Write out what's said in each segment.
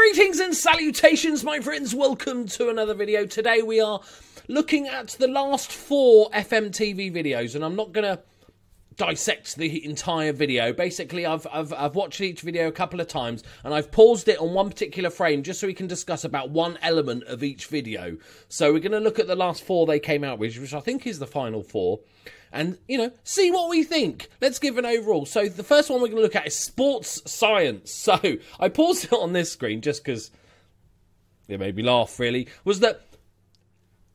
Greetings and salutations, my friends. Welcome to another video. Today we are looking at the last 4 FMTV videos, and I'm not going to dissect the entire video. Basically, I've watched each video a couple of times, and I've paused it on one particular frame just so we can discuss about one element of each video. So we're going to look at the last 4 they came out with, which I think is the final 4. And, you know, see what we think. Let's give an overall. So the first one we're going to look at is sports science. So I paused it on this screen just because it made me laugh, really. Was that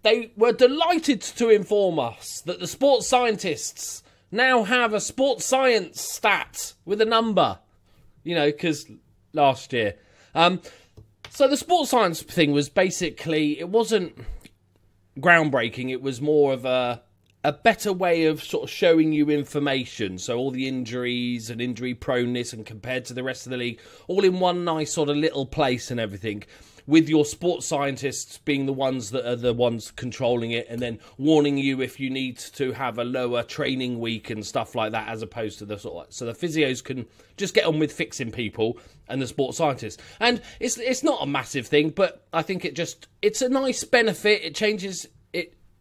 they were delighted to inform us that the sports scientists now have a sports science stat with a number. You know, because last year. So the sports science thing was basically, it wasn't groundbreaking. It was more of a better way of sort of showing you information. So all the injuries and injury proneness and compared to the rest of the league, all in one nice sort of little place and everything, with your sports scientists being the ones that are the ones controlling it and then warning you if you need to have a lower training week and stuff like that, as opposed to the sort of, so the physios can just get on with fixing people and the sports scientists. And it's not a massive thing, but I think it's a nice benefit. It changes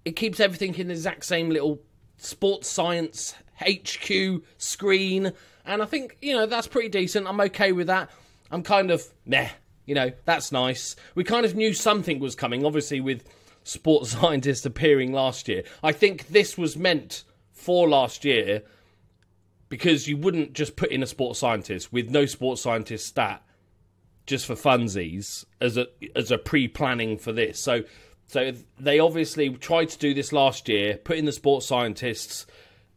it keeps everything in the exact same little sports science HQ screen. And I think, you know, that's pretty decent. I'm okay with that. I'm kind of, meh, you know, that's nice. We kind of knew something was coming, obviously, with sports scientists appearing last year. I think this was meant for last year because you wouldn't just put in a sports scientist with no sports scientist stat just for funsies as a pre-planning for this. So they obviously tried to do this last year, put in the sports scientists,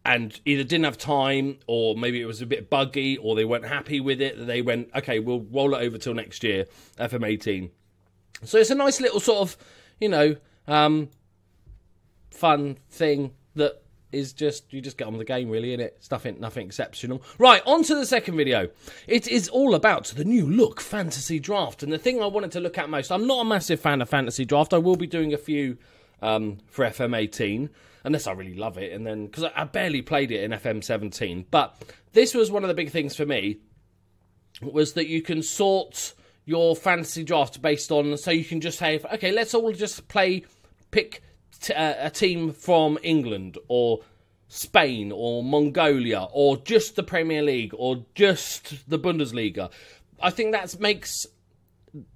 and either didn't have time, or maybe it was a bit buggy, or they weren't happy with it. They went, okay, we'll roll it over till next year, FM18. So it's a nice little sort of, you know, fun thing that is just, you just get on with the game, really, innit? It's nothing exceptional. Right, on to the second video. It is all about the new look fantasy draft. And the thing I wanted to look at most, I'm not a massive fan of fantasy draft. I will be doing a few for FM18, unless I really love it. And then, because I barely played it in FM17. But this was one of the big things for me, was that you can sort your fantasy draft based on, so you can just say, okay, let's all just pick a team from England or Spain or Mongolia or just the Premier League or just the Bundesliga. I think that makes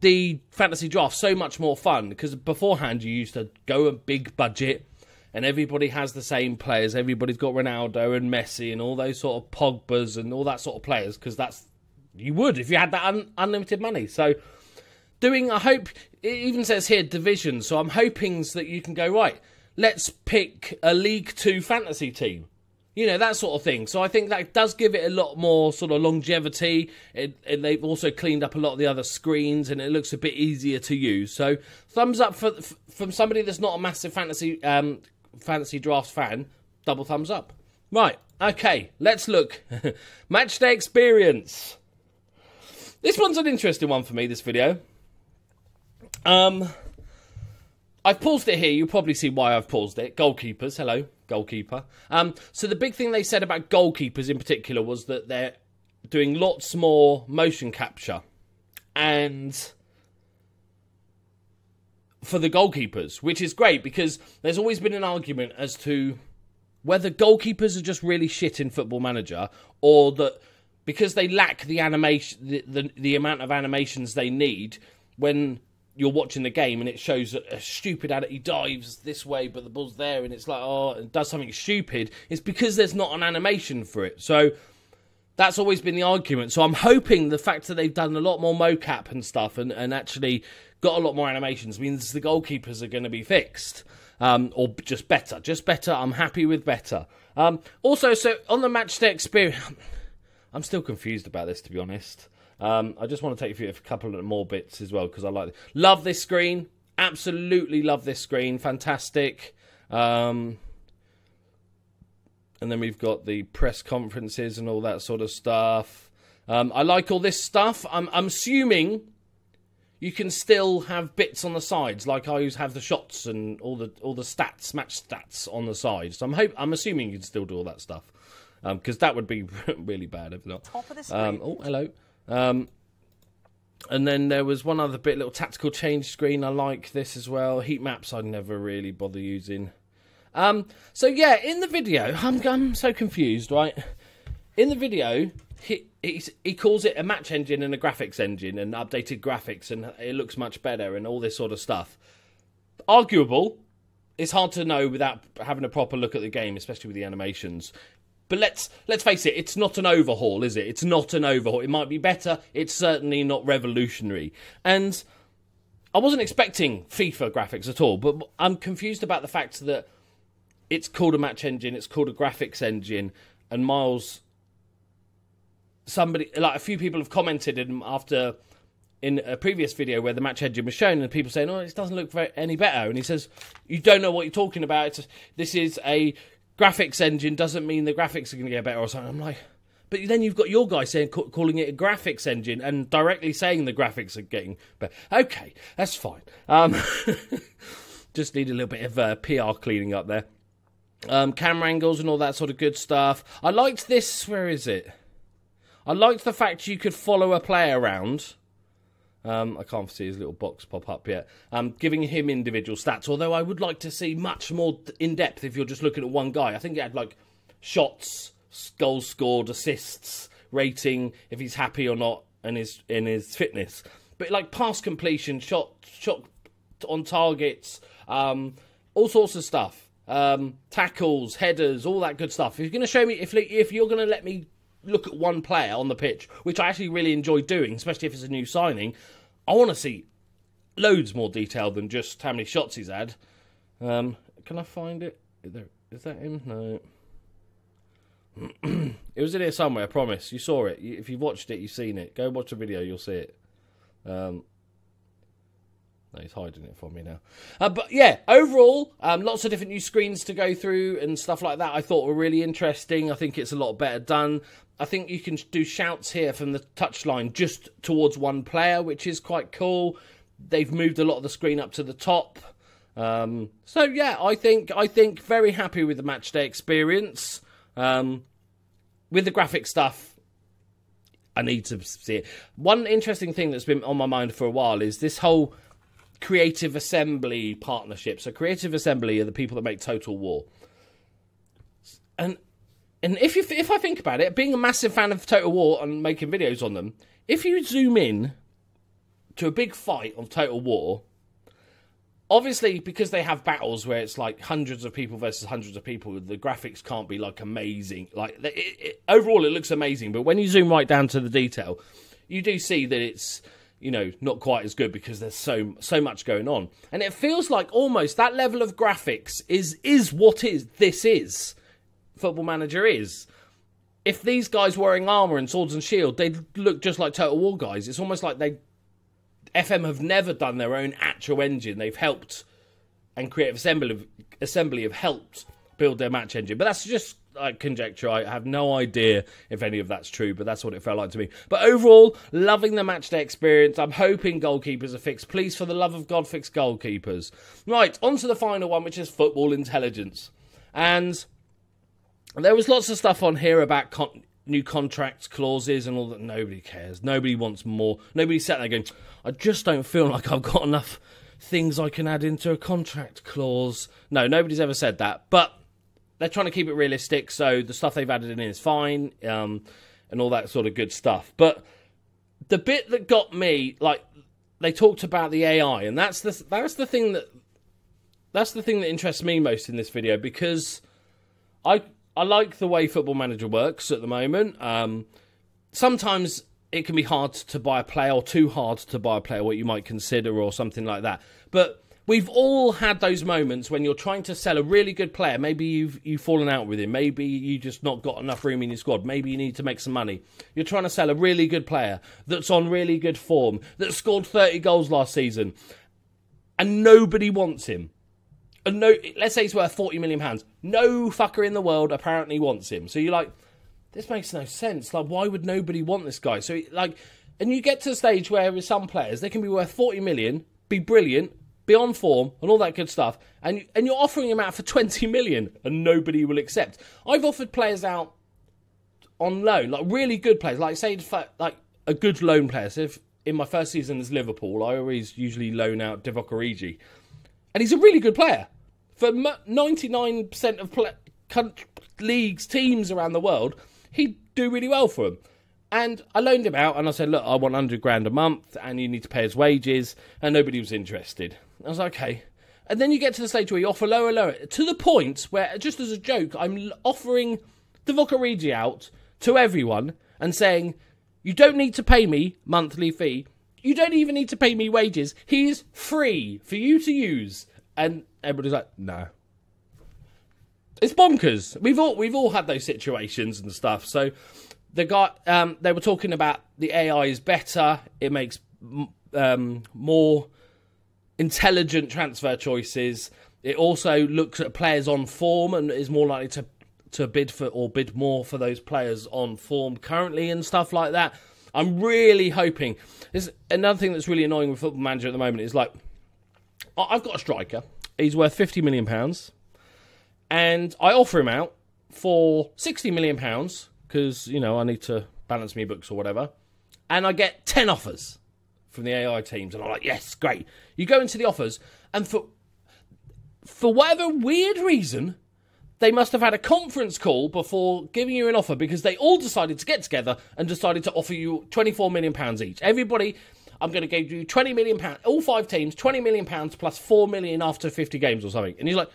the fantasy draft so much more fun, because beforehand you used to go a big budget and everybody has the same players. Everybody's got Ronaldo and Messi and all those sort of Pogbas and all that sort of players, because you would if you had that unlimited money. So I hope, it even says here division, so I'm hoping that you can go, right, let's pick a League 2 fantasy team. You know, that sort of thing. So I think that does give it a lot more sort of longevity. They've also cleaned up a lot of the other screens, and it looks a bit easier to use. So thumbs up from somebody that's not a massive fantasy draft fan. Double thumbs up. Right, okay, let's look. Matchday Experience. This one's an interesting one for me, this video. I've paused it here. You'll probably see why I've paused it. Goalkeepers. Hello, goalkeeper. So the big thing they said about goalkeepers in particular was that they're doing lots more motion capture. And for the goalkeepers, which is great, because there's always been an argument as to whether goalkeepers are just really shit in Football Manager, or that because they lack the animation, the amount of animations they need when you're watching the game and it shows a stupid he dives this way but the ball's there and it's like, oh, and does something stupid. It's because there's not an animation for it. So that's always been the argument. So I'm hoping the fact that they've done a lot more mocap and stuff and actually got a lot more animations means the goalkeepers are going to be fixed. Or just better. Just better. I'm happy with better. Also, so on the Matchday Experience, I'm still confused about this, to be honest. I just want to take you through a couple of more bits as well, because I like it. Love this screen. Absolutely love this screen. Fantastic. And then we've got the press conferences and all that sort of stuff. I like all this stuff. I'm assuming you can still have bits on the sides, like I always have the shots and all the stats, match stats on the sides. So I'm assuming you can still do all that stuff, because that would be really bad if not. Top of the screen. Oh, hello. And then there was one other bit, little tactical change screen. I like this as well. Heat maps I'd never really bother using. So yeah, in the video, I'm so confused, right? In the video, he calls it a match engine and a graphics engine and updated graphics and it looks much better and all this sort of stuff. Arguable. It's hard to know without having a proper look at the game, especially with the animations. But let's face it, it's not an overhaul, is it? It's not an overhaul. It might be better. It's certainly not revolutionary. And I wasn't expecting FIFA graphics at all, but I'm confused about the fact that it's called a match engine, it's called a graphics engine, and Miles, a few people have commented in a previous video where the match engine was shown, and people saying, oh, it doesn't look any better. And he says, you don't know what you're talking about. This is a graphics engine, doesn't mean the graphics are going to get better or something. I'm like, but then you've got your guy saying, calling it a graphics engine and directly saying the graphics are getting better. Okay, that's fine. Just need a little bit of PR cleaning up there. Camera angles and all that sort of good stuff. I liked this, where is it? I liked the fact you could follow a player around. I can't see his little box pop up yet. Giving him individual stats, although I would like to see much more in-depth if you're just looking at one guy. I think it had, like, shots, goals scored, assists, rating, if he's happy or not, and in his fitness. But, like, pass completion, shot on targets, all sorts of stuff. Tackles, headers, all that good stuff. If you're going to show me, if you're going to let me look at one player on the pitch, which I actually really enjoy doing, especially if it's a new signing, I want to see loads more detail than just how many shots he's had. Can I find it? Is that him? No. It was in here somewhere, I promise. You saw it. If you've watched it, you've seen it. Go watch the video, you'll see it. No, he's hiding it from me now. But yeah, overall, lots of different new screens to go through and stuff like that I thought were really interesting. I think it's a lot better done. I think you can do shouts here from the touchline just towards one player, which is quite cool. They've moved a lot of the screen up to the top. So yeah, I think very happy with the Matchday Experience. With the graphic stuff, I need to see it. One interesting thing that's been on my mind for a while is this whole Creative Assembly partnership. So Creative Assembly are the people that make Total War. And if I think about it, being a massive fan of Total War and making videos on them, if you zoom in to a big fight of Total War, obviously because they have battles where it's like hundreds of people versus hundreds of people, the graphics can't be like amazing. Like overall, it looks amazing, but when you zoom right down to the detail, you do see that it's, you know, not quite as good because there's so much going on. And it feels like almost that level of graphics is what this is. Football Manager is. If these guys wearing armour and swords and shield, they'd look just like Total War guys. It's almost like FM have never done their own actual engine. They've helped, and Creative Assembly have helped build their match engine. But that's just like conjecture. I have no idea if any of that's true, but that's what it felt like to me. But overall, loving the Matchday Experience. I'm hoping goalkeepers are fixed. Please, for the love of God, fix goalkeepers. Right, on to the final one, which is football intelligence. And there was lots of stuff on here about new contract clauses and all that. Nobody cares. Nobody wants more. Nobody sat there going, I just don't feel like I've got enough things I can add into a contract clause. No, nobody's ever said that. But they're trying to keep it realistic, so the stuff they've added in is fine, and all that sort of good stuff. But the bit that got me, like, they talked about the AI, and that's the thing that interests me most in this video, because I like the way Football Manager works at the moment. Sometimes it can be hard to buy a player, or too hard to buy a player, what you might consider, or something like that. But we've all had those moments when you're trying to sell a really good player. Maybe you've fallen out with him. Maybe you just not got enough room in your squad. Maybe you need to make some money. You're trying to sell a really good player that's on really good form, that scored 30 goals last season, and nobody wants him. And no, let's say he's worth £40 million. No fucker in the world apparently wants him. So you're like, this makes no sense. Like, why would nobody want this guy? So, like, and you get to the stage where with some players, they can be worth 40 million, be brilliant, be on form, and all that good stuff, and you're offering him out for 20 million, and nobody will accept. I've offered players out on loan, like really good players, like say, like a good loan player. So in my first season as Liverpool, I always usually loan out Divock Origi. And he's a really good player. For 99% of leagues, teams around the world, he'd do really well for him. And I loaned him out and I said, look, I want 100 grand a month and you need to pay his wages. And nobody was interested. I was like, okay. And then you get to the stage where you offer lower, to the point where, just as a joke, I'm offering Divock Origi out to everyone and saying, you don't need to pay me monthly fee. You don't even need to pay me wages. He's free for you to use. And everybody's like, no. It's bonkers. We've all had those situations and stuff. So the guy, they were talking about the AI is better. It makes more intelligent transfer choices. It also looks at players on form and is more likely to bid for or bid more for those players on form currently and stuff like that. I'm really hoping. There's another thing that's really annoying with Football Manager at the moment is like, I've got a striker. He's worth £50 million. And I offer him out for £60 million because, you know, I need to balance my books or whatever. And I get 10 offers from the AI teams. And I'm like, yes, great. You go into the offers and for whatever weird reason, they must have had a conference call before giving you an offer because they all decided to get together and decided to offer you £24 million each. Everybody, I'm going to give you £20 million, all 5 teams, £20 million plus £4 million after 50 games or something. And he's like,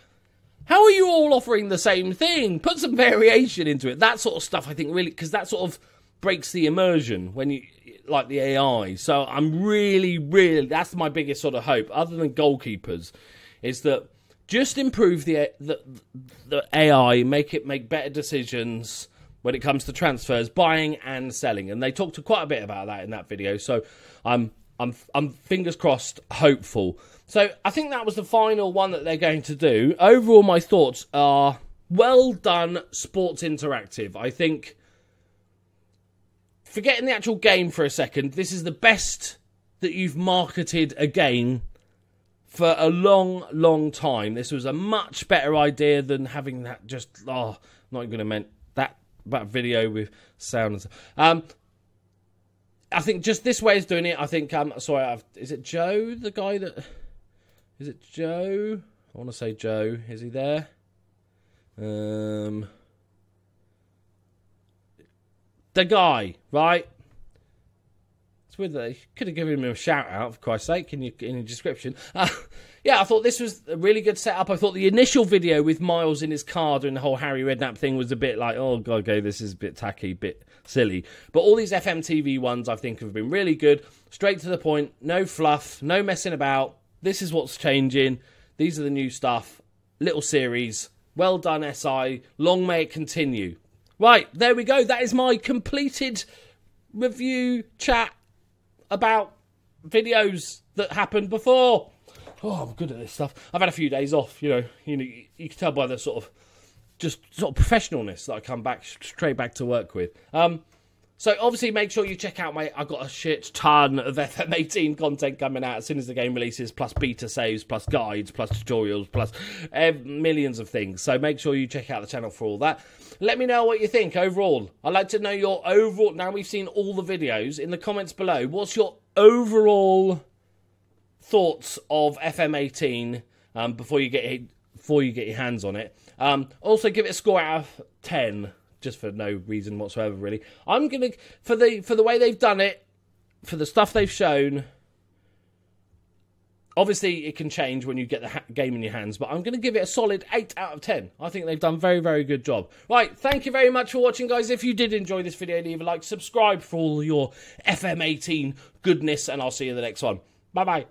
how are you all offering the same thing? Put some variation into it. That sort of stuff, I think, really, because that sort of breaks the immersion when you, like the AI. So I'm really, that's my biggest sort of hope, other than goalkeepers, is that just improve the AI, make better decisions when it comes to transfers, buying and selling. And they talked quite a bit about that in that video. So I'm fingers crossed, hopeful. So I think that was the final one that they're going to do. Overall, my thoughts are well done, Sports Interactive. I think, forgetting the actual game for a second, this is the best that you've marketed a game for a long, long time. This was a much better idea than having that just, not even going to mention that video with sound and stuff. I think just this way is doing it. I think, is it Joe, the guy that... Is it Joe? I want to say Joe. Is he there? The guy, right? It's weird that they could have given him a shout out, for Christ's sake, in your description. Yeah, I thought this was a really good setup. I thought the initial video with Miles in his car doing the whole Harry Redknapp thing was a bit like, oh, God, okay, this is a bit tacky, bit silly. But all these FMTV ones, I think, have been really good. Straight to the point, no fluff, no messing about. This is what's changing. These are the new stuff. Little series. Well done, SI. Long may it continue. Right, there we go. That is my completed review chat about videos that happened before. Oh, I'm good at this stuff. I've had a few days off, you know. You can tell by the sort of professionalness that I come back straight back to work with. So obviously make sure you check out I've got a shit ton of FM18 content coming out as soon as the game releases, plus beta saves, plus guides, plus tutorials, plus millions of things. So make sure you check out the channel for all that. Let me know what you think overall. I'd like to know your overall, now we've seen all the videos, in the comments below, what's your overall thoughts of FM18 before you get your hands on it. Also give it a score out of 10. Just for no reason whatsoever, really. I'm gonna, for the way they've done it, for the stuff they've shown. Obviously, it can change when you get the game in your hands, but I'm gonna give it a solid 8 out of 10. I think they've done a very, very good job. Right, thank you very much for watching, guys. If you did enjoy this video, leave a like, subscribe for all your FM18 goodness, and I'll see you in the next one. Bye bye.